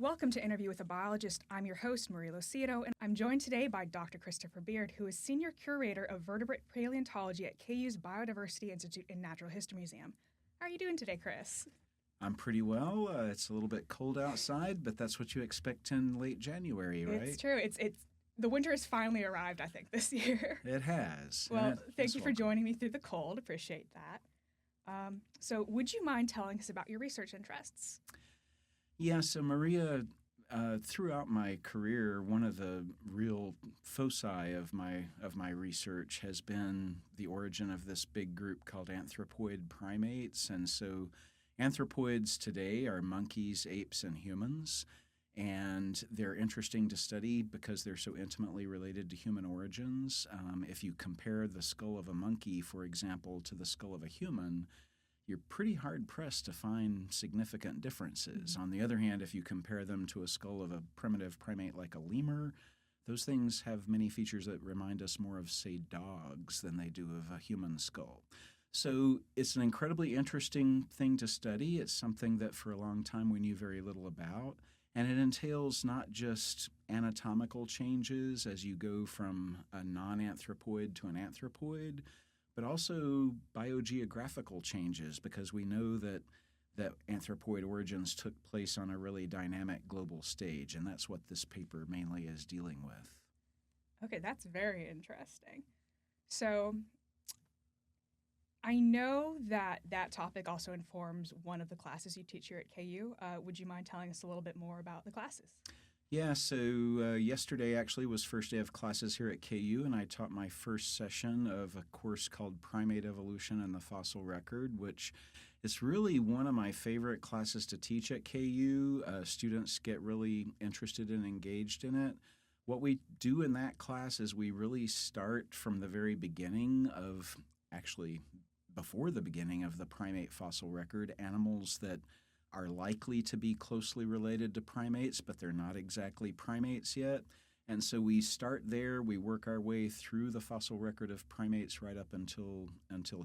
Welcome to Interview with a Biologist. I'm your host, Marie Lucido, and I'm joined today by Dr. Christopher Beard, who is Senior Curator of Vertebrate Paleontology at KU's Biodiversity Institute and Natural History Museum. How are you doing today, Chris? I'm pretty well. It's a little bit cold outside, but that's what you expect in late January, right? It's true. It's the winter has finally arrived, I think, this year. It has. Well, thank you for joining me through the cold. Appreciate that. So would you mind telling us about your research interests? Yeah, so Maria, throughout my career, one of the real foci of my research has been the origin of this big group called anthropoid primates. And so anthropoids today are monkeys, apes, and humans. And they're interesting to study because they're so intimately related to human origins. If you compare the skull of a monkey, for example, to the skull of a human, you're pretty hard-pressed to find significant differences. On the other hand, if you compare them to a skull of a primitive primate like a lemur, those things have many features that remind us more of, say, dogs than they do of a human skull. So it's an incredibly interesting thing to study. It's something that for a long time we knew very little about. And it entails not just anatomical changes as you go from a non-anthropoid to an anthropoid, but also biogeographical changes, because we know that anthropoid origins took place on a really dynamic global stage, and that's what this paper mainly is dealing with. Okay, that's very interesting. So I know that topic also informs one of the classes you teach here at KU. Would you mind telling us a little bit more about the classes? Yeah, so yesterday actually was first day of classes here at KU, and I taught my first session of a course called Primate Evolution and the Fossil Record, which is really one of my favorite classes to teach at KU. Students get really interested and engaged in it. What we do in that class is we really start from the very beginning of, actually before the beginning of the primate fossil record, animals that are likely to be closely related to primates, but they're not exactly primates yet. And so we start there, we work our way through the fossil record of primates right up until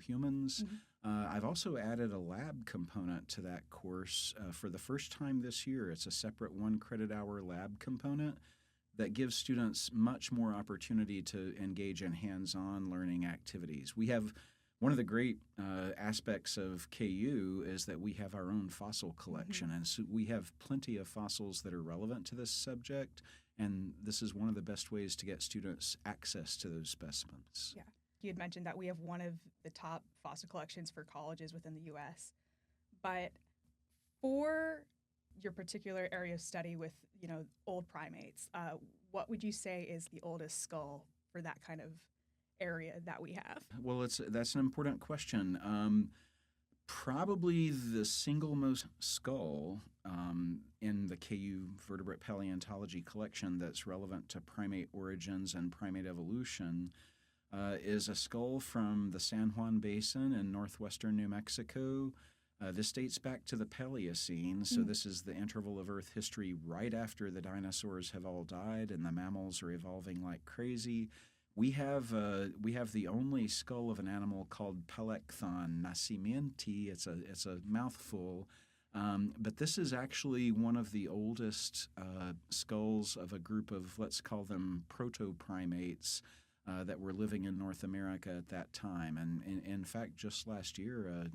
humans. I've also added a lab component to that course for the first time this year. It's a separate 1 credit hour lab component that gives students much more opportunity to engage in hands-on learning activities. We have one of the great aspects of KU is that we have our own fossil collection, and so we have plenty of fossils that are relevant to this subject, and this is one of the best ways to get students access to those specimens. Yeah, you had mentioned that we have one of the top fossil collections for colleges within the U.S., but for your particular area of study with, old primates, what would you say is the oldest skull for that kind of area that we have? Well, that's an important question. Probably the single most skull in the KU vertebrate paleontology collection that's relevant to primate origins and primate evolution is a skull from the San Juan Basin in northwestern New Mexico. This dates back to the Paleocene, so this is the interval of Earth history right after the dinosaurs have all died and the mammals are evolving like crazy. We have the only skull of an animal called Pelekthan nascimenti. It's a mouthful, but this is actually one of the oldest skulls of a group of, let's call them proto-primates that were living in North America at that time. And in fact, just last year,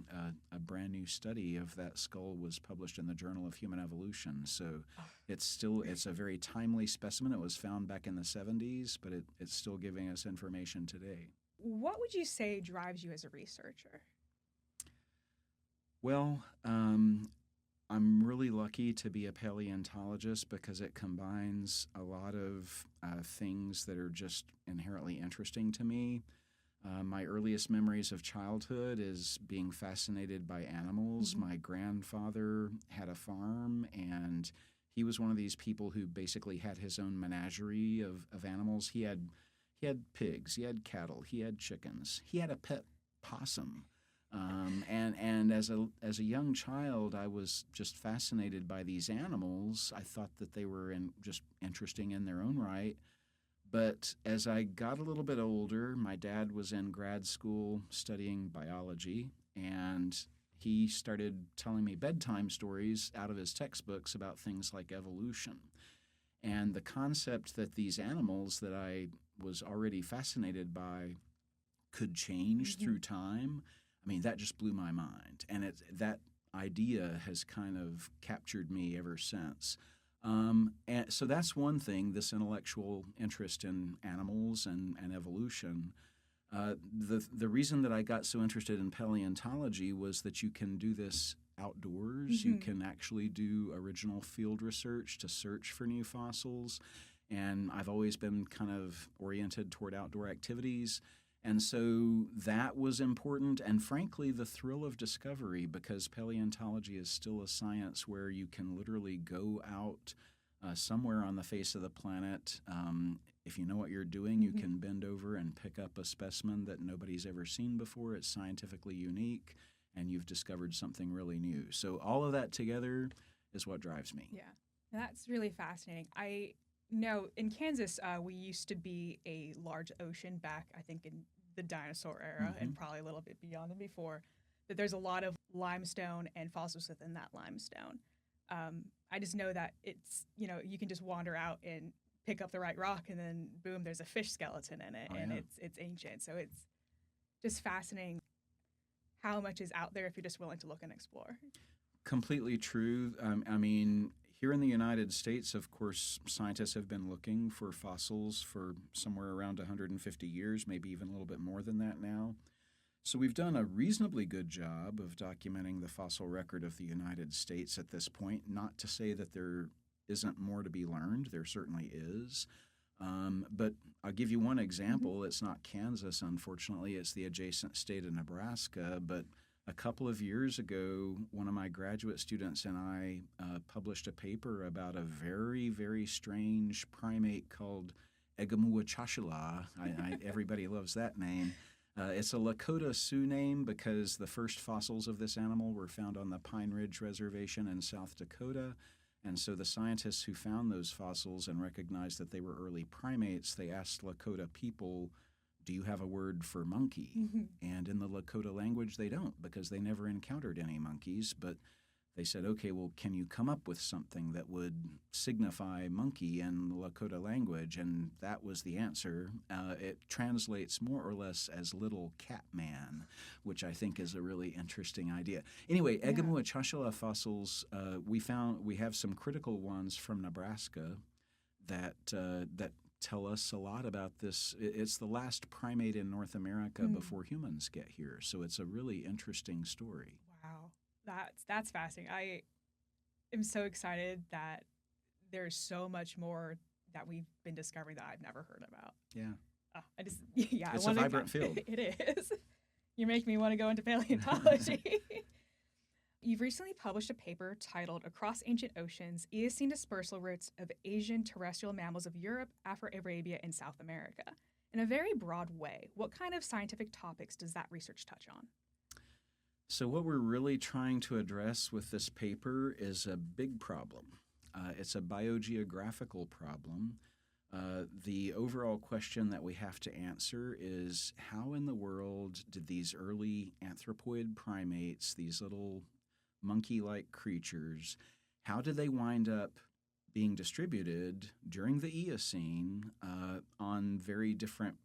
a brand new study of that skull was published in the Journal of Human Evolution. So it's a very timely specimen. It was found back in the 70s, but it's still giving us information today. What would you say drives you as a researcher? Well, I'm really lucky to be a paleontologist because it combines a lot of things that are just inherently interesting to me. My earliest memories of childhood is being fascinated by animals. My grandfather had a farm, and he was one of these people who basically had his own menagerie of animals. He had pigs, he had cattle, he had chickens, he had a pet possum. And as a young child, I was just fascinated by these animals. I thought that they were just interesting in their own right. But as I got a little bit older, my dad was in grad school studying biology, and he started telling me bedtime stories out of his textbooks about things like evolution. And the concept that these animals that I was already fascinated by could change through time, I mean, that just blew my mind. And that idea has kind of captured me ever since. And so that's one thing, this intellectual interest in animals and evolution. The reason that I got so interested in paleontology was that you can do this outdoors. You can actually do original field research to search for new fossils. And I've always been kind of oriented toward outdoor activities. And so that was important. And frankly, the thrill of discovery, because paleontology is still a science where you can literally go out somewhere on the face of the planet. If you know what you're doing, you can bend over and pick up a specimen that nobody's ever seen before. It's scientifically unique, and you've discovered something really new. So all of that together is what drives me. Yeah, that's really fascinating. I know in Kansas, we used to be a large ocean back, I think, in the dinosaur era and probably a little bit beyond and before, that there's a lot of limestone and fossils within that limestone. I just know that it's, you can just wander out and pick up the right rock and then boom, there's a fish skeleton in it, and it's ancient. So it's just fascinating how much is out there if you're just willing to look and explore. Completely true. I mean, here in the United States, of course, scientists have been looking for fossils for somewhere around 150 years, maybe even a little bit more than that now. So we've done a reasonably good job of documenting the fossil record of the United States at this point. Not to say that there isn't more to be learned. There certainly is. But I'll give you one example. It's not Kansas, unfortunately. It's the adjacent state of Nebraska. But a couple of years ago, one of my graduate students and I published a paper about a very, very strange primate called Egamuachashila. Everybody loves that name. It's a Lakota Sioux name because the first fossils of this animal were found on the Pine Ridge Reservation in South Dakota. And so the scientists who found those fossils and recognized that they were early primates, they asked Lakota people, do you have a word for monkey? And in the Lakota language, they don't, because they never encountered any monkeys. But they said, okay, well, can you come up with something that would signify monkey in the Lakota language? And that was the answer. It translates more or less as little cat man, which I think is a really interesting idea. Anyway, Egamuachashila fossils, we have some critical ones from Nebraska that tell us a lot about this. It's the last primate in North America before humans get here. So it's a really interesting story. Wow. That's fascinating. I am so excited that there's so much more that we've been discovering that I've never heard about. Yeah. It's a vibrant field. It is. You make me want to go into paleontology. You've recently published a paper titled Across Ancient Oceans, Eocene Dispersal Routes of Asian Terrestrial Mammals of Europe, Afro-Arabia, and South America. In a very broad way, what kind of scientific topics does that research touch on? So what we're really trying to address with this paper is a big problem. It's a biogeographical problem. The overall question that we have to answer is how in the world did these early anthropoid primates, these little monkey-like creatures, how did they wind up being distributed during the Eocene on very different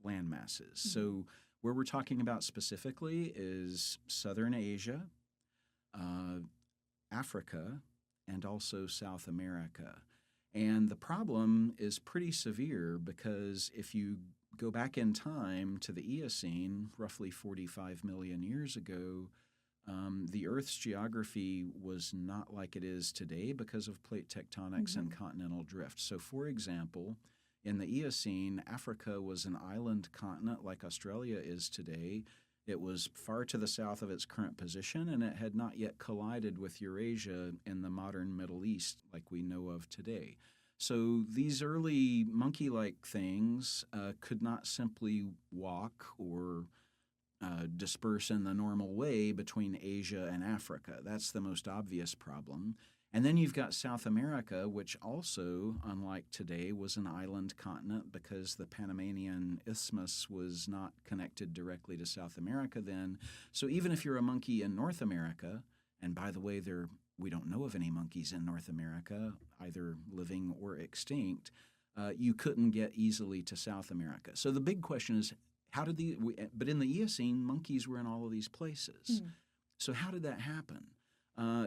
land masses? So where we're talking about specifically is Southern Asia, Africa, and also South America. And the problem is pretty severe because if you go back in time to the Eocene, roughly 45 million years ago, the Earth's geography was not like it is today because of plate tectonics and continental drift. So, for example, in the Eocene, Africa was an island continent like Australia is today. It was far to the south of its current position, and it had not yet collided with Eurasia in the modern Middle East like we know of today. So these early monkey-like things could not simply walk or disperse in the normal way between Asia and Africa. That's the most obvious problem. And then you've got South America, which also, unlike today, was an island continent because the Panamanian Isthmus was not connected directly to South America then. So even if you're a monkey in North America, and by the way, we don't know of any monkeys in North America, either living or extinct, you couldn't get easily to South America. So the big question is, but in the Eocene, monkeys were in all of these places. So how did that happen?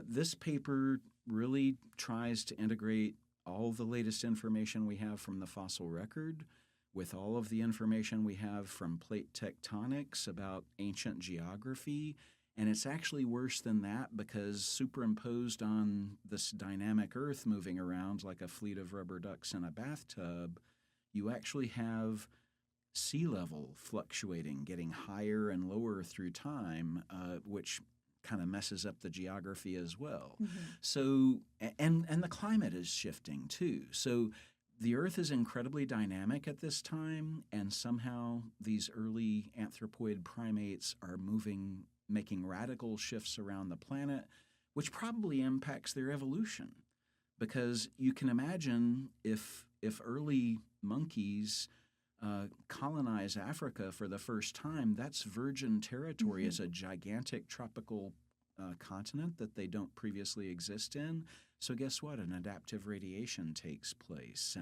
This paper really tries to integrate all the latest information we have from the fossil record with all of the information we have from plate tectonics about ancient geography. And it's actually worse than that because superimposed on this dynamic Earth moving around like a fleet of rubber ducks in a bathtub, you actually have sea level fluctuating, getting higher and lower through time, which kind of messes up the geography as well. So, and the climate is shifting too. So the Earth is incredibly dynamic at this time, and somehow these early anthropoid primates are making radical shifts around the planet, which probably impacts their evolution. Because you can imagine if early monkeys colonize Africa for the first time, that's virgin territory. It's a gigantic tropical continent that they don't previously exist in. So guess what? An adaptive radiation takes place.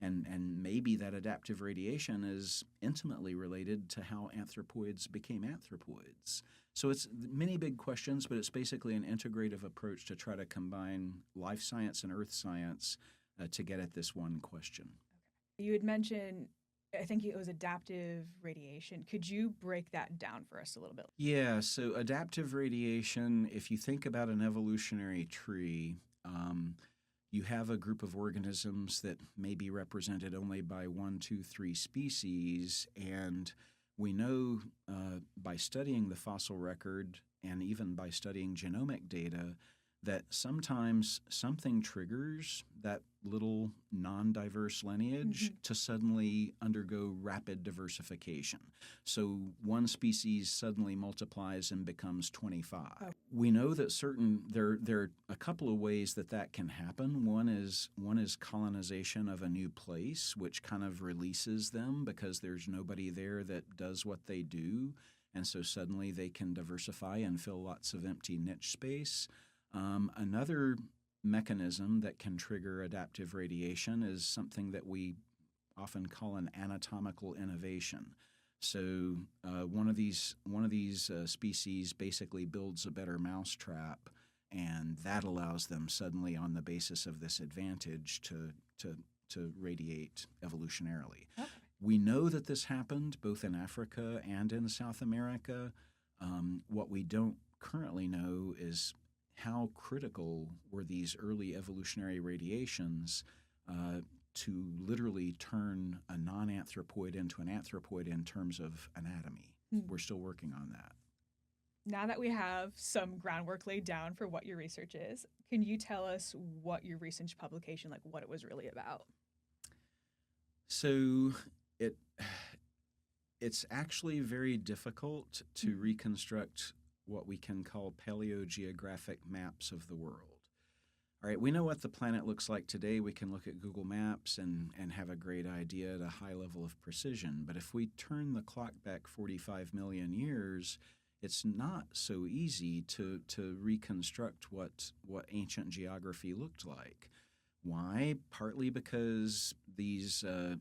And maybe that adaptive radiation is intimately related to how anthropoids became anthropoids. So it's many big questions, but it's basically an integrative approach to try to combine life science and earth science to get at this one question. You had mentioned, I think it was adaptive radiation. Could you break that down for us a little bit? Yeah, so adaptive radiation, if you think about an evolutionary tree, you have a group of organisms that may be represented only by 1, 2, 3 species, and we know by studying the fossil record and even by studying genomic data that sometimes something triggers that little non-diverse lineage to suddenly undergo rapid diversification. So one species suddenly multiplies and becomes 25. Oh. We know that there are a couple of ways that can happen. One is colonization of a new place, which kind of releases them because there's nobody there that does what they do, and so suddenly they can diversify and fill lots of empty niche space. Another mechanism that can trigger adaptive radiation is something that we often call an anatomical innovation. So one of these species basically builds a better mousetrap, and that allows them suddenly, on the basis of this advantage, to radiate evolutionarily. Okay. We know that this happened both in Africa and in South America. What we don't currently know is how critical were these early evolutionary radiations to literally turn a non-anthropoid into an anthropoid in terms of anatomy. We're still working on that. Now that we have some groundwork laid down for what your research is, can you tell us what your research publication, like what it was really about? So it's actually very difficult to reconstruct what we can call paleogeographic maps of the world. All right, we know what the planet looks like today. We can look at Google Maps and have a great idea at a high level of precision. But if we turn the clock back 45 million years, it's not so easy to reconstruct what ancient geography looked like. Why? Partly because the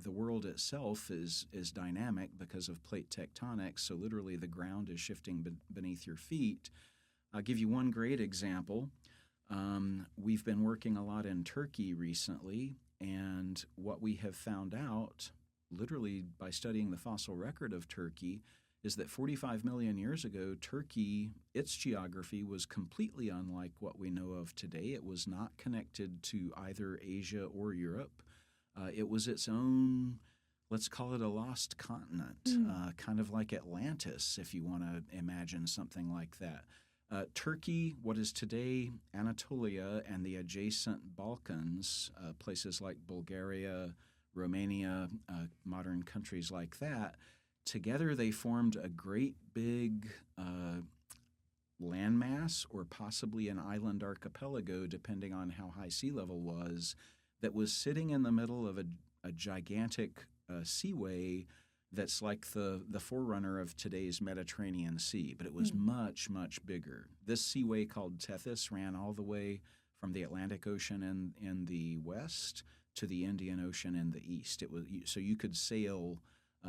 world itself is dynamic because of plate tectonics, so literally the ground is shifting beneath your feet. I'll give you one great example. We've been working a lot in Turkey recently, and what we have found out, literally by studying the fossil record of Turkey, is that 45 million years ago, Turkey, its geography was completely unlike what we know of today. It was not connected to either Asia or Europe. It was its own, let's call it a lost continent, kind of like Atlantis, if you want to imagine something like that. Turkey, what is today Anatolia and the adjacent Balkans, places like Bulgaria, Romania, modern countries like that, together they formed a great big landmass or possibly an island archipelago, depending on how high sea level was, that was sitting in the middle of a gigantic seaway that's like the forerunner of today's Mediterranean Sea, but it was much, much bigger. This seaway called Tethys ran all the way from the Atlantic Ocean in the west to the Indian Ocean in the east. It was so you could sail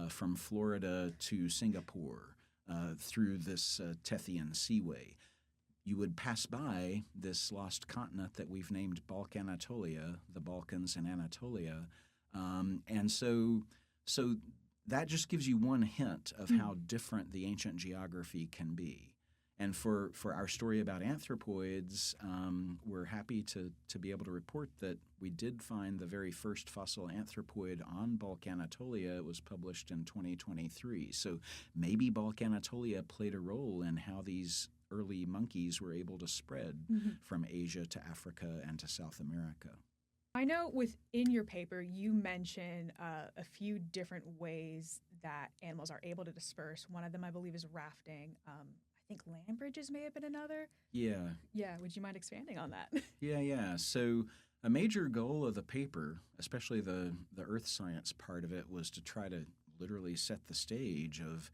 from Florida to Singapore through this Tethyan seaway. You would pass by this lost continent that we've named Balkanatolia, the Balkans and Anatolia, and so that just gives you one hint of how different the ancient geography can be. And for our story about anthropoids, we're happy to be able to report that we did find the very first fossil anthropoid on Balkanatolia. It was published in 2023. So maybe Balkanatolia played a role in how these early monkeys were able to spread from Asia to Africa and to South America. I know within your paper you mention a few different ways that animals are able to disperse. One of them, I believe, is rafting. I think land bridges may have been another. Yeah. Yeah, would you mind expanding on that? Yeah. So a major goal of the paper, especially the earth science part of it, was to try to literally set the stage of,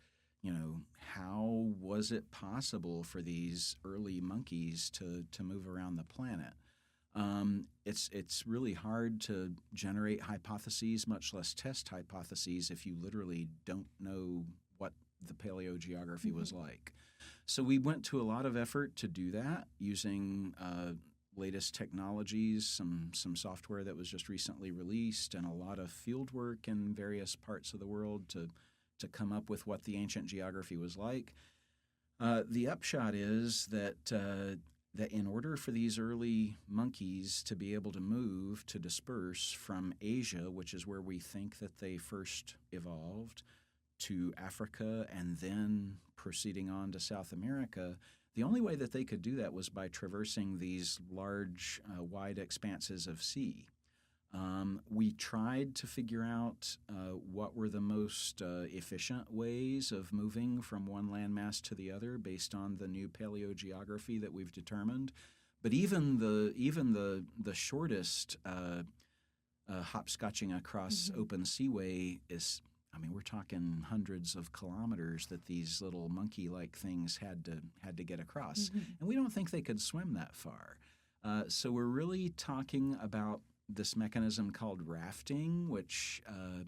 how was it possible for these early monkeys to move around the planet? It's really hard to generate hypotheses, much less test hypotheses, if you literally don't know what the paleogeography was like. So we went to a lot of effort to do that using latest technologies, some software that was just recently released, and a lot of field work in various parts of the world to come up with what the ancient geography was like. The upshot is that in order for these early monkeys to be able to disperse from Asia, which is where we think that they first evolved, to Africa and then proceeding on to South America, the only way that they could do that was by traversing these large, wide expanses of sea. We tried to figure out what were the most efficient ways of moving from one landmass to the other based on the new paleogeography that we've determined. But even the shortest hopscotching across open seaway is, we're talking hundreds of kilometers that these little monkey-like things had to get across, and we don't think they could swim that far. So we're really talking about this mechanism called rafting, which, a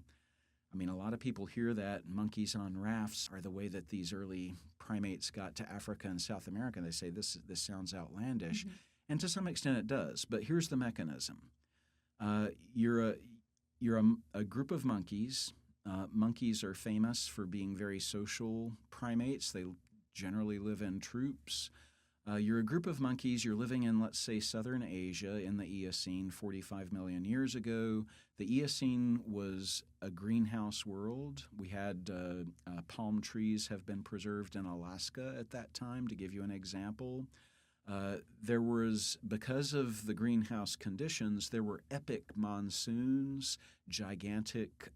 lot of people hear that monkeys on rafts are the way that these early primates got to Africa and South America. They say this sounds outlandish, and to some extent it does. But here's the mechanism: you're a group of monkeys. Monkeys are famous for being very social primates. They generally live in troops. You're a group of monkeys. You're living in, let's say, southern Asia in the Eocene 45 million years ago. The Eocene was a greenhouse world. We had palm trees have been preserved in Alaska at that time, to give you an example. There was, because of the greenhouse conditions, there were epic monsoons, gigantic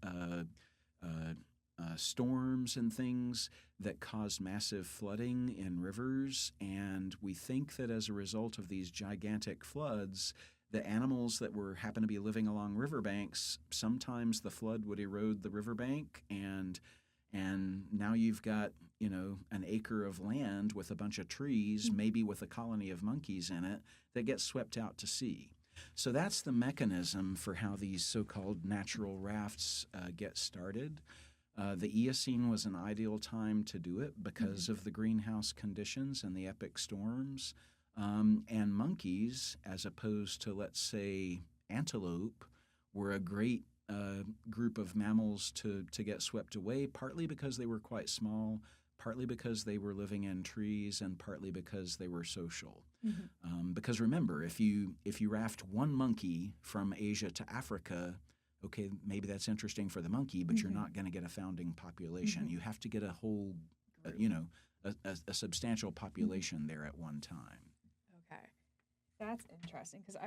storms and things that caused massive flooding in rivers, and we think that as a result of these gigantic floods, the animals that happened to be living along riverbanks, sometimes the flood would erode the riverbank, and now you've got an acre of land with a bunch of trees, maybe with a colony of monkeys in it, that gets swept out to sea. So that's the mechanism for how these so-called natural rafts get started. The Eocene was an ideal time to do it because of the greenhouse conditions and the epic storms. And monkeys, as opposed to, let's say, antelope, were a great group of mammals to get swept away, partly because they were quite small, partly because they were living in trees, and partly because they were social. Because remember, if you raft one monkey from Asia to Africa, okay, maybe that's interesting for the monkey, but you're not going to get a founding population. You have to get a whole, a substantial population there at one time. Okay, that's interesting, because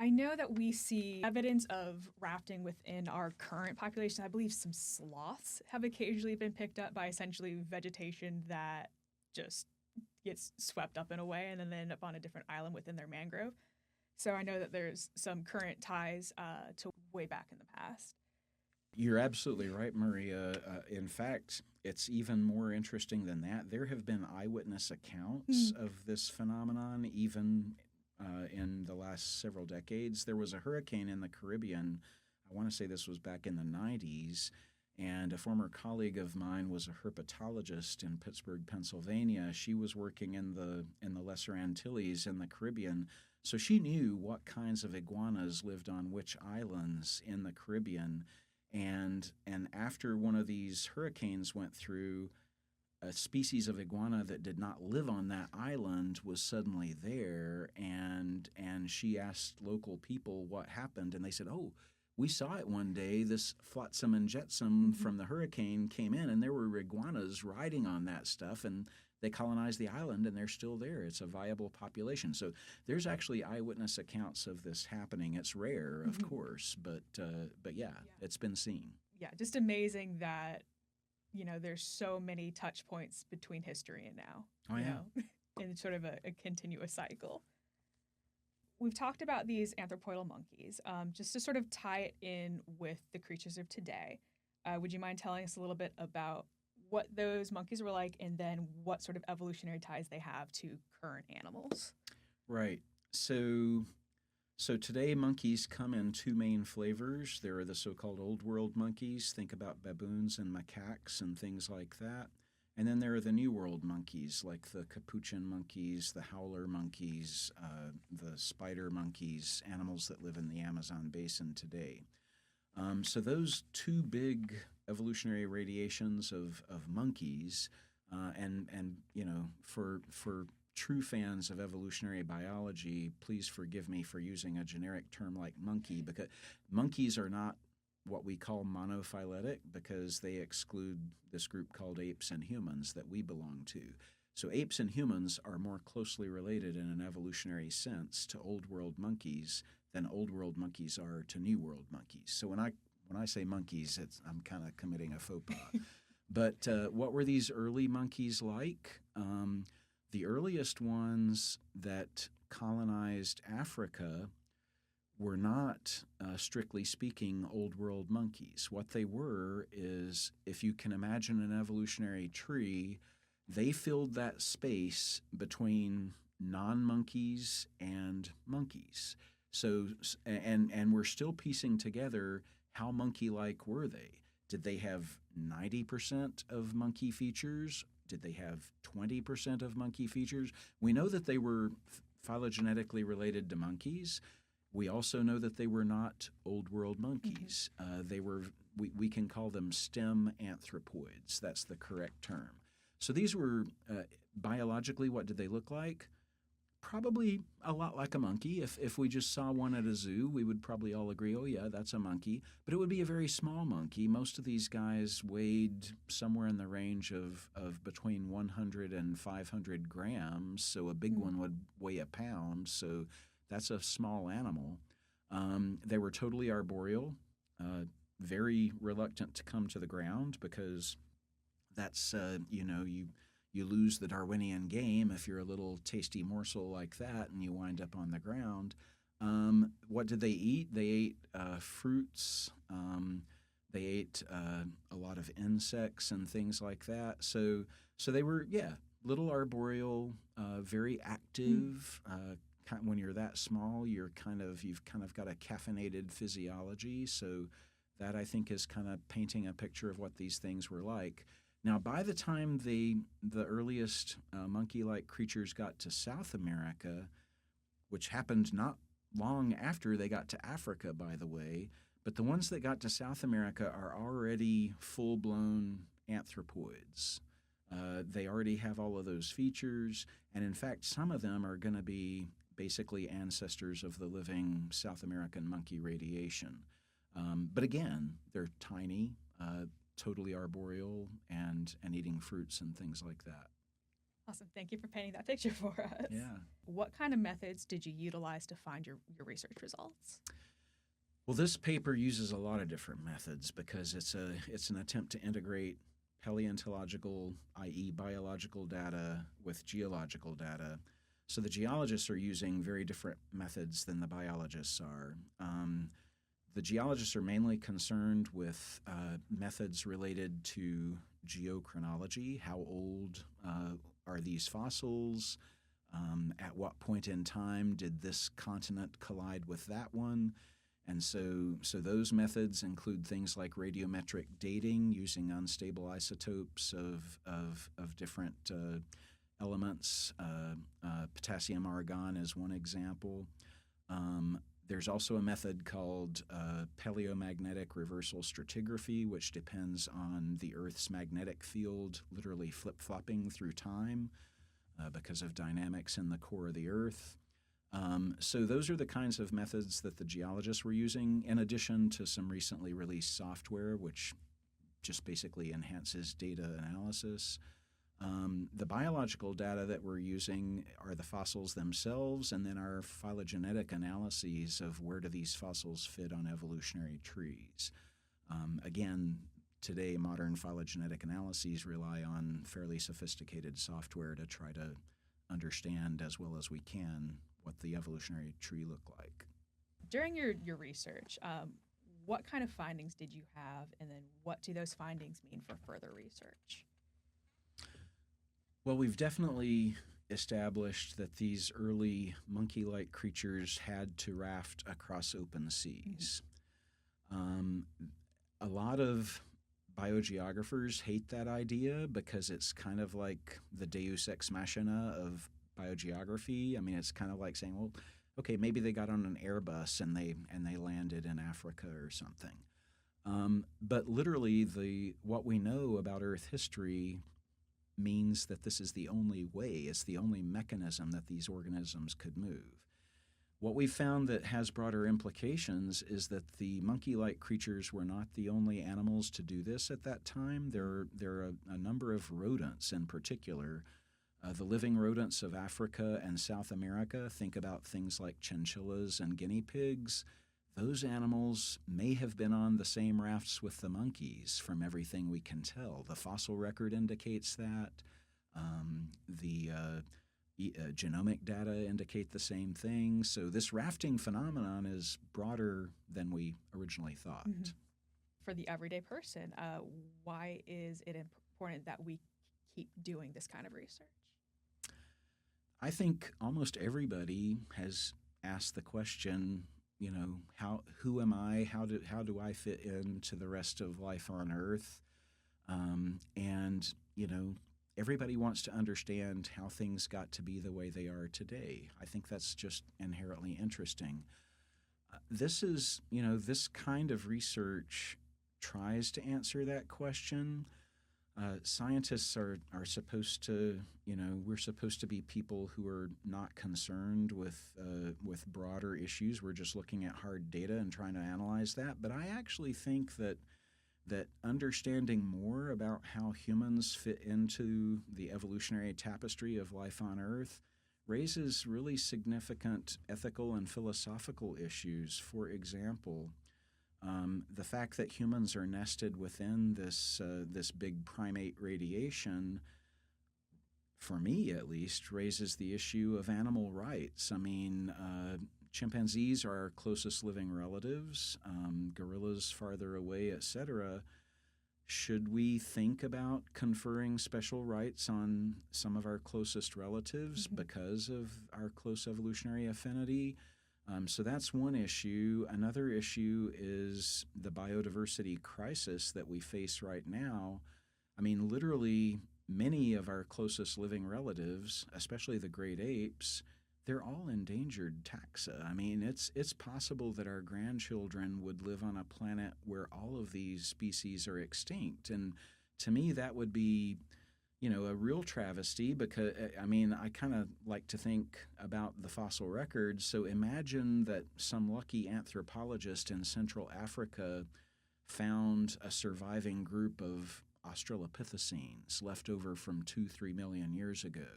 I know that we see evidence of rafting within our current population. I believe some sloths have occasionally been picked up by essentially vegetation that just gets swept up in a way, and then they end up on a different island within their mangrove. So I know that there's some current ties to way back in the past. You're absolutely right, Maria. In fact, it's even more interesting than that. There have been eyewitness accounts of this phenomenon, even in the last several decades. There was a hurricane in the Caribbean. I want to say this was back in the 90s. And a former colleague of mine was a herpetologist in Pittsburgh, Pennsylvania. She was working in the Lesser Antilles in the Caribbean, so she knew what kinds of iguanas lived on which islands in the Caribbean. And after one of these hurricanes went through, a species of iguana that did not live on that island was suddenly there, and she asked local people what happened, and they said, "Oh, we saw it one day. This flotsam and jetsam from the hurricane came in, and there were iguanas riding on that stuff, and they colonized the island, and they're still there. It's a viable population." So there's actually eyewitness accounts of this happening. It's rare, of course, but yeah, it's been seen. Yeah, just amazing that, there's so many touch points between history and now. Oh, yeah. In sort of a continuous cycle. We've talked about these anthropoidal monkeys. Just to sort of tie it in with the creatures of today, would you mind telling us a little bit about what those monkeys were like, and then what sort of evolutionary ties they have to current animals? Right. So today monkeys come in two main flavors. There are the so-called old world monkeys. Think about baboons and macaques and things like that. And then there are the New World monkeys, like the capuchin monkeys, the howler monkeys, the spider monkeys, animals that live in the Amazon basin today. So those two big evolutionary radiations of monkeys, and for true fans of evolutionary biology, please forgive me for using a generic term like monkey, because monkeys are not what we call monophyletic, because they exclude this group called apes and humans that we belong to. So apes and humans are more closely related in an evolutionary sense to old world monkeys than old world monkeys are to new world monkeys. So when I say monkeys, I'm kind of committing a faux pas. But what were these early monkeys like? The earliest ones that colonized Africa were not, strictly speaking, old world monkeys. What they were is, if you can imagine an evolutionary tree, they filled that space between non-monkeys and monkeys. So, and we're still piecing together how monkey-like were they. Did they have 90% of monkey features? Did they have 20% of monkey features? We know that they were phylogenetically related to monkeys. We also know that they were not old world monkeys. They were, we can call them stem anthropoids. That's the correct term. So these were, biologically, what did they look like? Probably a lot like a monkey. If we just saw one at a zoo, we would probably all agree, oh yeah, that's a monkey. But it would be a very small monkey. Most of these guys weighed somewhere in the range of between 100 and 500 grams. So a big one would weigh a pound. So that's a small animal. They were totally arboreal, very reluctant to come to the ground, because that's, you lose the Darwinian game if you're a little tasty morsel like that and you wind up on the ground. What did they eat? They ate fruits. They ate a lot of insects and things like that. So they were, little arboreal, very active. When you're that small, you've kind of got a caffeinated physiology. So that, I think, is kind of painting a picture of what these things were like. Now, by the time the earliest monkey-like creatures got to South America, which happened not long after they got to Africa, by the way, but the ones that got to South America are already full-blown anthropoids. They already have all of those features, and in fact, some of them are going to be basically ancestors of the living South American monkey radiation. But again, they're tiny, totally arboreal, and eating fruits and things like that. Awesome. Thank you for painting that picture for us. Yeah. What kind of methods did you utilize to find your research results? Well, this paper uses a lot of different methods because it's an attempt to integrate paleontological, i.e. biological data, with geological data. So the geologists are using very different methods than the biologists are. The geologists are mainly concerned with methods related to geochronology. How old are these fossils? At what point in time did this continent collide with that one? And so those methods include things like radiometric dating using unstable isotopes of different elements. Potassium argon is one example. There's also a method called paleomagnetic reversal stratigraphy, which depends on the Earth's magnetic field literally flip-flopping through time because of dynamics in the core of the Earth. So those are the kinds of methods that the geologists were using, in addition to some recently released software, which just basically enhances data analysis. The biological data that we're using are the fossils themselves, and then our phylogenetic analyses of where do these fossils fit on evolutionary trees. Again, today modern phylogenetic analyses rely on fairly sophisticated software to try to understand as well as we can what the evolutionary tree looked like. During your research, what kind of findings did you have, and then what do those findings mean for further research? Well, we've definitely established that these early monkey-like creatures had to raft across open seas. A lot of biogeographers hate that idea because it's kind of like the deus ex machina of biogeography. I mean, it's kind of like saying, well, okay, maybe they got on an Airbus and they landed in Africa or something. But literally, what we know about Earth history means that this is the only way, it's the only mechanism that these organisms could move. What we found that has broader implications is that the monkey-like creatures were not the only animals to do this at that time. There are a number of rodents in particular. The living rodents of Africa and South America, think about things like chinchillas and guinea pigs. Those animals may have been on the same rafts with the monkeys from everything we can tell. The fossil record indicates that. Genomic data indicate the same thing. So this rafting phenomenon is broader than we originally thought. Mm-hmm. For the everyday person, why is it important that we keep doing this kind of research? I think almost everybody has asked the question, you know, who am I? How do I fit into the rest of life on Earth? And, you know, everybody wants to understand how things got to be the way they are today. I think that's just inherently interesting. This kind of research tries to answer that question. Scientists are supposed to, we're supposed to be people who are not concerned with broader issues. We're just looking at hard data and trying to analyze that. But I actually think that understanding more about how humans fit into the evolutionary tapestry of life on Earth raises really significant ethical and philosophical issues. For example, the fact that humans are nested within this big primate radiation, for me at least, raises the issue of animal rights. I mean, chimpanzees are our closest living relatives, gorillas farther away, etc. Should we think about conferring special rights on some of our closest relatives because of our close evolutionary affinity? So that's one issue. Another issue is the biodiversity crisis that we face right now. I mean, literally, many of our closest living relatives, especially the great apes, they're all endangered taxa. I mean, it's possible that our grandchildren would live on a planet where all of these species are extinct. And to me, that would be, a real travesty because, I mean, I kind of like to think about the fossil record. So imagine that some lucky anthropologist in Central Africa found a surviving group of Australopithecines left over from 2-3 million years ago.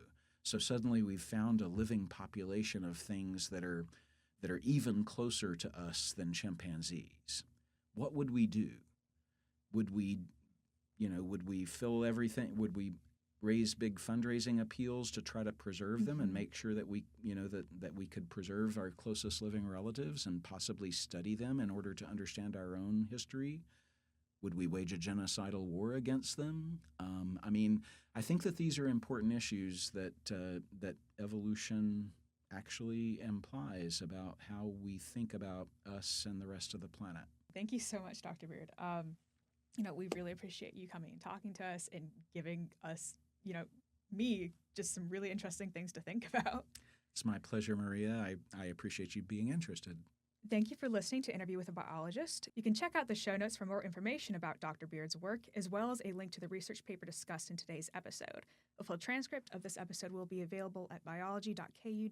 So suddenly we've found a living population of things that are even closer to us than chimpanzees. What would we do? Would we would we fill everything? Would we raise big fundraising appeals to try to preserve them and make sure that we, that we could preserve our closest living relatives and possibly study them in order to understand our own history? Would we wage a genocidal war against them? I think that these are important issues that evolution actually implies about how we think about us and the rest of the planet. Thank you so much, Dr. Beard. We really appreciate you coming and talking to us and giving us, me just some really interesting things to think about. It's my pleasure, Maria. I appreciate you being interested. Thank you for listening to Interview with a Biologist. You can check out the show notes for more information about Dr. Beard's work, as well as a link to the research paper discussed in today's episode. A full transcript of this episode will be available at biology.ku.edu.